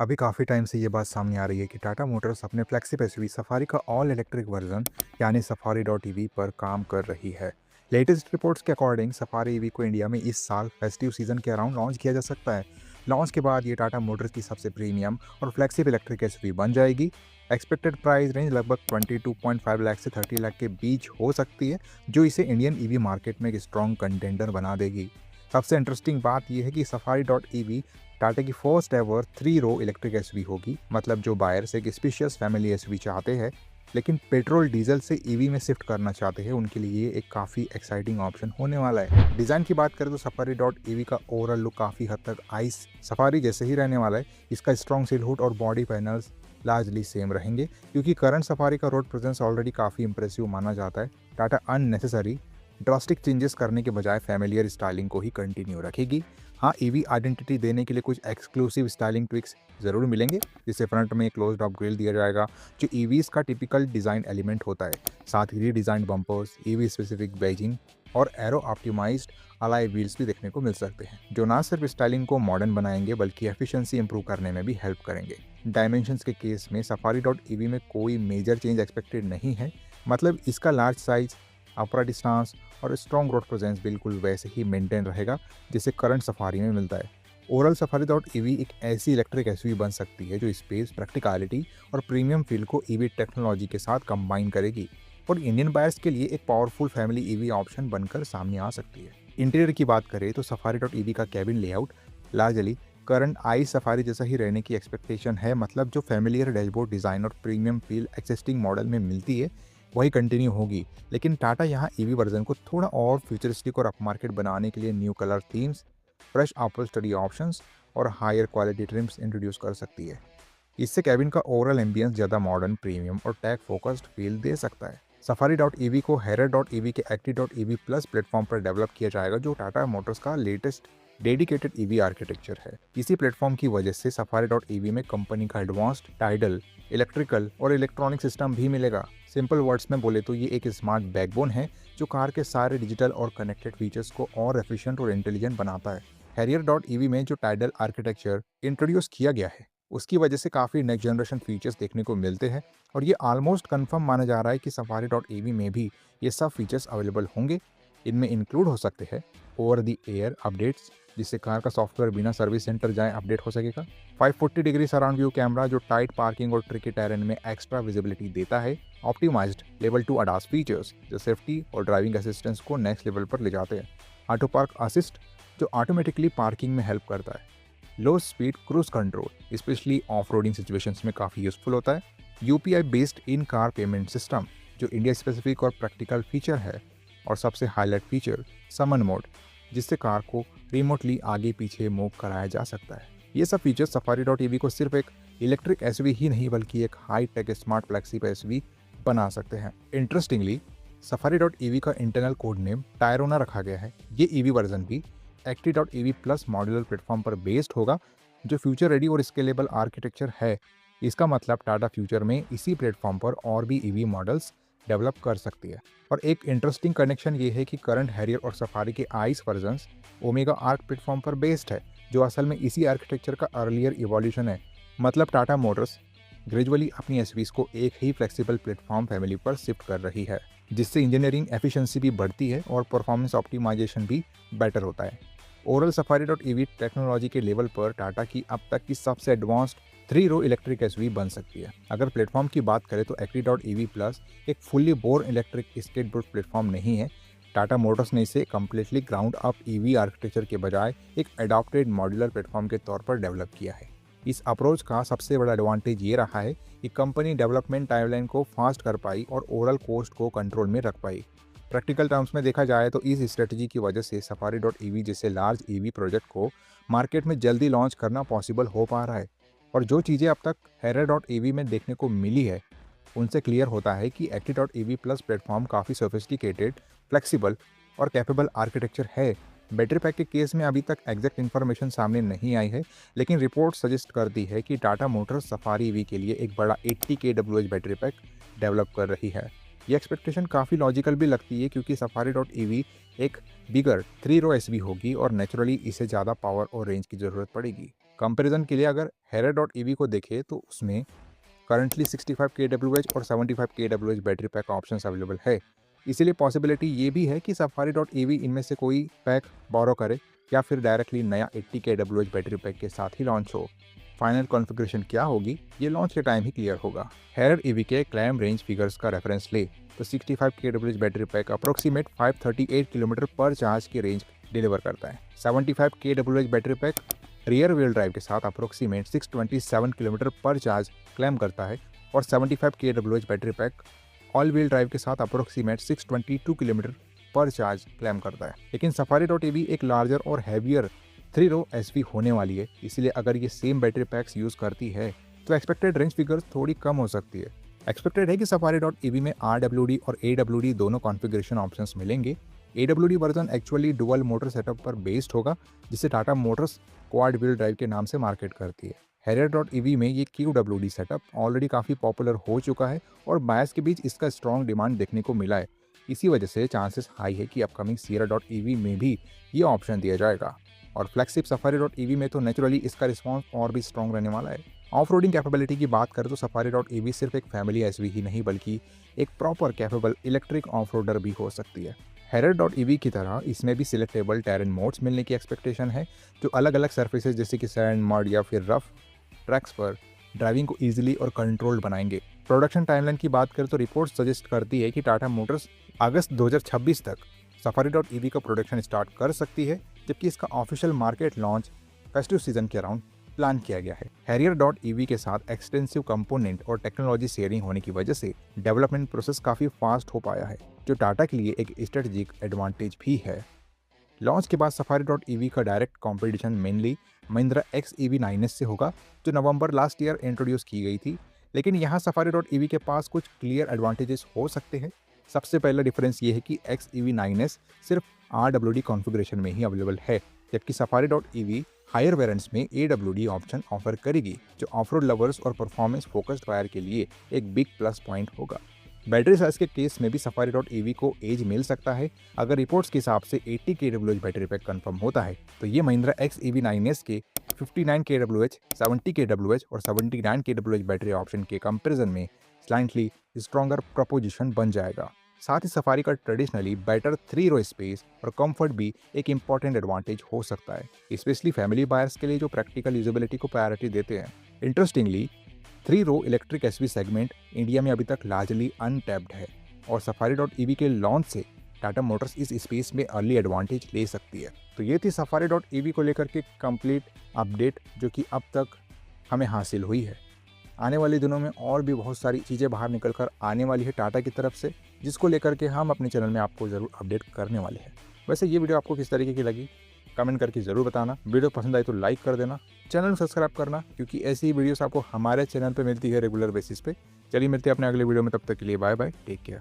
अभी काफ़ी टाइम से ये बात सामने आ रही है कि टाटा मोटर्स अपने फ्लैगशिप एसयूवी सफारी का ऑल इलेक्ट्रिक वर्जन यानी सफारी डॉट ईवी पर काम कर रही है। लेटेस्ट रिपोर्ट्स के अकॉर्डिंग सफारी ईवी को इंडिया में इस साल फेस्टिव सीजन के अराउंड लॉन्च किया जा सकता है। लॉन्च के बाद ये टाटा मोटर्स की सबसे प्रीमियम और फ्लैगशिप इलेक्ट्रिक एसयूवी बन जाएगी। एक्सपेक्टेड प्राइस रेंज लगभग 22.5 लाख से 30 लाख के बीच हो सकती है, जो इसे इंडियन ईवी मार्केट में एक स्ट्रॉन्ग कंटेंडर बना देगी। सबसे इंटरेस्टिंग बात यह है कि सफारी डॉट ईवी टाटा की फर्स्ट एवर 3 रो इलेक्ट्रिक एसयूवी होगी। मतलब जो बायर्स एक स्पेशियस फैमिली एसयूवी चाहते हैं लेकिन पेट्रोल डीजल से ईवी में शिफ्ट करना चाहते हैं, उनके लिए ये एक काफ़ी एक्साइटिंग ऑप्शन होने वाला है। डिज़ाइन की बात करें तो सफारी डॉट ईवी का ओवरऑल लुक काफ़ी हद तक आइस सफारी जैसे ही रहने वाला है। इसका स्ट्रॉन्ग सील हुड और बॉडी पैनल्स लार्जली सेम रहेंगे, क्योंकि करंट सफारी का रोड प्रेजेंस ऑलरेडी काफ़ी इंप्रेसिव माना जाता है। टाटा अननेसेसरी ड्रास्टिक चेंजेस करने के बजाय फैमिलियर स्टाइलिंग को ही कंटिन्यू रखेगी। हाँ, ईवी आइडेंटिटी देने के लिए कुछ एक्सक्लूसिव स्टाइलिंग ट्विक्स ज़रूर मिलेंगे। जिससे फ्रंट में क्लोज्ड अप ग्रिल दिया जाएगा, जो ईवीज़ का टिपिकल डिज़ाइन एलिमेंट होता है। साथ ही redesign bumpers, EV specific badging और एरो ऑप्टिमाइज्ड अलाई व्हील्स भी देखने को मिल सकते हैं, जो ना सिर्फ स्टाइलिंग को मॉडर्न बनाएंगे बल्कि एफिशिएंसी इंप्रूव करने में भी हेल्प करेंगे। डायमेंशंस के केस में सफारी डॉट ईवी में कोई मेजर चेंज एक्सपेक्टेड नहीं है। मतलब इसका लार्ज साइज, अपराइट स्टांस और स्ट्रॉन्ग रोड प्रेजेंस बिल्कुल वैसे ही मेंटेन रहेगा जैसे करंट सफारी में मिलता है। ओवरऑल सफारी डॉट ईवी एक ऐसी इलेक्ट्रिक एसयूवी बन सकती है जो स्पेस, प्रैक्टिकलिटी और प्रीमियम फील को ईवी टेक्नोलॉजी के साथ कंबाइन करेगी और इंडियन बायर्स के लिए एक पावरफुल फैमिली ईवी ऑप्शन बनकर सामने आ सकती है। इंटीरियर की बात करें तो सफारी डॉट ईवी का cabin layout largely current I safari जैसा ही रहने की एक्सपेक्टेशन है। मतलब जो फैमिलियर डैशबोर्ड डिज़ाइन और प्रीमियम फील एक्सिस्टिंग मॉडल में मिलती है वही कंटिन्यू होगी। लेकिन टाटा यहाँ ईवी वर्जन को थोड़ा और फ्यूचरिस्टिक और अपमार्केट बनाने के लिए new colour themes, fresh upholstery options और हायर क्वालिटी ट्रिम्स इंट्रोड्यूस कर सकती है। इससे कैबिन का ओवरऑल एम्बियंस ज़्यादा मॉडर्न, प्रीमियम और टैग फोकस्ड फील दे सकता है। सफारी डॉट ईवी को हैरर डॉट ईवी के active dot EV plus platform पर डेवलप किया जाएगा, जो टाटा मोटर्स का लेटेस्ट डेडिकेटेड ईवी आर्किटेक्चर है। इसी प्लेटफॉर्म की वजह से सफारी डॉट ईवी में कंपनी का एडवांस्ड टाइडल इलेक्ट्रिकल और इलेक्ट्रॉनिक सिस्टम भी मिलेगा। सिंपल वर्ड्स में बोले तो ये एक स्मार्ट बैकबोन है जो कार के सारे डिजिटल और कनेक्टेड फीचर्स को और एफिशिएंट और इंटेलिजेंट बनाता है। हैरियर डॉट ईवी में जो टाइडल आर्किटेक्चर इंट्रोड्यूस किया गया है उसकी वजह से काफ़ी नेक्स्ट जनरेशन फीचर्स देखने को मिलते हैं और ये ऑलमोस्ट कंफर्म माना जा रहा है कि सफारी डॉट ईवी में भी ये सब फीचर्स अवेलेबल होंगे। इनमें इंक्लूड हो सकते हैं ओवर द एयर अपडेट्स, जिससे कार का सॉफ्टवेयर बिना सर्विस सेंटर जाए अपडेट हो सकेगा। 540 डिग्री सराउंड व्यू कैमरा जो टाइट पार्किंग और ट्रिकी टेरेन में एक्स्ट्रा विजिबिलिटी देता है। ऑप्टिमाइज्ड लेवल 2 अडास फीचर्स जो सेफ्टी और ड्राइविंग असिस्टेंस को नेक्स्ट लेवल पर ले जाते हैं। ऑटो पार्क असिस्ट जो ऑटोमेटिकली पार्किंग में हेल्प करता है। लो speed cruise control specially off roading situations में काफ़ी यूजफुल होता है। UPI based in car payment system जो इंडिया स्पेसिफिक और प्रैक्टिकल फीचर है। और सबसे हाईलाइट फीचर समन मोड, जिससे कार को रिमोटली आगे पीछे मूव कराया जा सकता है। ये सब फीचर्स सफारी डॉट ईवी को सिर्फ एक इलेक्ट्रिक एसयूवी ही नहीं बल्कि एक high tech smart flagship SUV बना सकते हैं। इंटरेस्टिंगली सफारी डॉट ईवी का इंटरनल कोड नेम टायरोना रखा गया है। ये ईवी वर्जन भी active dot EV plus modular platform पर बेस्ड होगा, जो फ्यूचर रेडी और स्केलेबल आर्किटेक्चर है। इसका मतलब टाटा फ्यूचर में इसी प्लेटफॉर्म पर और भी ईवी मॉडल्स डेवलप कर सकती है। और एक इंटरेस्टिंग कनेक्शन ये है कि करंट हैरियर और सफारी के ice versions omega arc platform पर बेस्ड है, जो असल में इसी आर्किटेक्चर का अर्लियर इवोल्यूशन है। मतलब टाटा मोटर्स ग्रेजुअली अपनी एसयूवीज को एक ही फ्लेक्सिबल प्लेटफॉर्म फैमिली पर शिफ्ट कर रही है, जिससे इंजीनियरिंग एफिशिएंसी भी बढ़ती है और परफॉर्मेंस ऑप्टिमाइजेशन भी बेटर होता है। Overall safari dot EV technology के लेवल पर टाटा की अब तक की सबसे एडवांस्ड 3 रो इलेक्ट्रिक एसयूवी बन सकती है। अगर प्लेटफॉर्म की बात करें तो एक्टी डॉट ईवी प्लस एक fully bore electric skateboard platform नहीं है। टाटा मोटर्स ने इसे completely ground up EV architecture के बजाय एक अडॉप्टेड मॉड्यूलर प्लेटफॉर्म के तौर पर डेवलप किया है। इस अप्रोच का सबसे बड़ा एडवांटेज ये रहा है कि कंपनी डेवलपमेंट टाइमलाइन को फास्ट कर पाई और ओवरऑल कॉस्ट को कंट्रोल में रख पाई। प्रैक्टिकल टर्म्स में देखा जाए तो इस स्ट्रेटजी की वजह से सफारी डॉट ईवी जैसे लार्ज ईवी प्रोजेक्ट को मार्केट में जल्दी लॉन्च करना पॉसिबल हो पा रहा है। और जो चीज़ें अब तक हैरर डॉट ईवी में देखने को मिली है उनसे क्लियर होता है कि एक्टी डॉट ईवी प्लस प्लेटफॉर्म काफ़ी सोफिस्टिकेटेड, फ्लेक्सिबल और कैपेबल आर्किटेक्चर है। बैटरी पैक के केस में अभी तक एग्जैक्ट इन्फॉर्मेशन सामने नहीं आई है, लेकिन रिपोर्ट सजेस्ट करती है कि टाटा मोटर्स सफारी ईवी के लिए एक बड़ा 80 kWh बैटरी पैक डेवलप कर रही है। ये एक्सपेक्टेशन काफ़ी लॉजिकल भी लगती है, क्योंकि सफारी डॉट ईवी एक बिगर 3 रो एसयूवी होगी और नेचुरली इसे ज़्यादा पावर और रेंज की ज़रूरत पड़ेगी। कंपैरिजन के लिए अगर हैरियर डॉट ईवी को देखें तो उसमें करंटली 65 kWh और 75 kWh battery pack options available है। इसीलिए पॉसिबिलिटी ये भी है कि सफारी डॉट ईवी इनमें से कोई पैक बोरो करे या फिर डायरेक्टली नया 80 kWh बैटरी पैक के साथ ही लॉन्च हो। फाइनल कॉन्फ़िगरेशन क्या होगी ये लॉन्च के टाइम ही क्लियर होगा। हैरियर ईवी के क्लाइम रेंज फिगर्स का रेफरेंस ले तो 65 kWh battery pack approximate 538 kilometre पर चार्ज की रेंज डिलीवर करता है। 75 kWh battery pack rear wheel drive के साथ अप्रोक्सीमेट 627 किलोमीटर पर चार्ज क्लेम करता है और 75 kWh battery pack all wheel drive के साथ अप्रोक्सीमेट 622 किलोमीटर पर चार्ज क्लेम करता है। लेकिन सफारी डॉट ईवी एक लार्जर और हैवियर 3 रो एसवी होने वाली है, इसलिए अगर ये सेम बैटरी पैक्स यूज़ करती है तो एक्सपेक्टेड रेंज फिगर्स थोड़ी कम हो सकती है। एक्सपेक्टेड है कि सफारी डॉट ईवी में RWD और AWD दोनों कॉन्फ़िगरेशन ऑप्शंस मिलेंगे। AWD version actually dual motor setup पर बेस्ड होगा, जिसे Tata Motors quad wheel drive के नाम से मार्केट करती है। हैरियर डॉट ईवी में ये QWD सेटअप ऑलरेडी काफ़ी पॉपुलर हो चुका है और बायर्स के बीच इसका स्ट्रॉन्ग डिमांड देखने को मिला है। इसी वजह से चांसेस हाई है कि अपकमिंग सियरा डॉट ईवी में भी ये ऑप्शन दिया जाएगा। और फ्लैगशिप सफारी डॉट ईवी में तो नेचुरली इसका रिस्पॉन्स और भी स्ट्रॉन्ग रहने वाला है। ऑफ रोडिंग कैपेबिलिटी की बात करें तो सफारी डॉट ईवी सिर्फ एक फैमिली एसवी ही नहीं बल्कि एक proper capable electric off roader भी हो सकती है। हैरियर डॉट ईवी की तरह इसमें भी सिलेक्टेबल टेरेन मोड्स मिलने की एक्सपेक्टेशन है, जो अलग अलग सर्फेसेज जैसे कि सैंड, मड या फिर रफ ट्रैक्स पर ड्राइविंग को ईजिली और कंट्रोल्ड बनाएंगे। प्रोडक्शन टाइमलाइन की बात करें तो रिपोर्ट सजेस्ट करती है कि टाटा मोटर्स अगस्त 2026 तक सफारी डॉट ईवी का प्रोडक्शन स्टार्ट कर सकती है, जबकि इसका official market launch festive season के अराउंड प्लान किया गया है। हैरियर डॉट ईवी के साथ एक्सटेंसिव कंपोनेंट और टेक्नोलॉजी शेयरिंग होने की वजह से डेवलपमेंट प्रोसेस काफ़ी फास्ट हो पाया है, जो टाटा के लिए एक स्ट्रेटजिक एडवांटेज भी है। लॉन्च के बाद सफारी डॉट ईवी का direct competition mainly Mahindra XEV 9S से होगा, जो नवंबर लास्ट ईयर इंट्रोड्यूस की गई थी। लेकिन यहाँ सफारी डॉट ईवी के पास कुछ क्लियर एडवांटेजेस हो सकते हैं। सबसे पहला डिफरेंस ये है कि XEV 9S सिर्फ RWD कॉन्फ़िगरेशन में ही अवेलेबल है, जबकि Safari dot EV higher variants में AWD ऑप्शन ऑफर करेगी, जो ऑफ-रोड लवर्स और परफॉर्मेंस फोकस्ड बायर के लिए एक बिग प्लस पॉइंट होगा। बैटरी साइज के केस में भी सफारी डॉट ईवी को एज मिल सकता है। अगर रिपोर्ट्स के हिसाब से 80 kWh बैटरी पैक कंफर्म होता है तो ये महिंद्रा XEV 9S के 59 kWh, 70 kWh और 79 kWh बैटरी ऑप्शन के कंपैरिजन में स्लाइटली स्ट्रॉन्गर प्रपोजिशन बन जाएगा। साथ ही सफारी का ट्रेडिशनली बेटर 3 रो स्पेस और कंफर्ट भी एक इंपॉर्टेंट एडवांटेज हो सकता है, स्पेशली फैमिली बायर्स के लिए जो प्रैक्टिकल यूजेबिलिटी को प्रायोरिटी देते हैं। इंटरेस्टिंगली 3 रो इलेक्ट्रिक एसवी सेगमेंट इंडिया में अभी तक लार्जली अनटैप्ड है और सफारी डॉट ईवी के लॉन्च से टाटा मोटर्स इस स्पेस में अर्ली एडवांटेज ले सकती है। तो ये थी सफारी डॉट ईवी को लेकर के कंप्लीट अपडेट जो कि अब तक हमें हासिल हुई है। आने वाले दिनों में और भी बहुत सारी चीज़ें बाहर निकल कर आने वाली है टाटा की तरफ से, जिसको लेकर के हम अपने चैनल में आपको ज़रूर अपडेट करने वाले हैं। वैसे ये वीडियो आपको किस तरीके की लगी कमेंट करके ज़रूर बताना। वीडियो पसंद आई तो लाइक कर देना, चैनल को सब्सक्राइब करना, क्योंकि ऐसी ही वीडियोस आपको हमारे चैनल पे मिलती है रेगुलर बेसिस पे। चलिए मिलते हैं अपने अगले वीडियो में, तब तक के लिए बाय बाय, टेक केयर।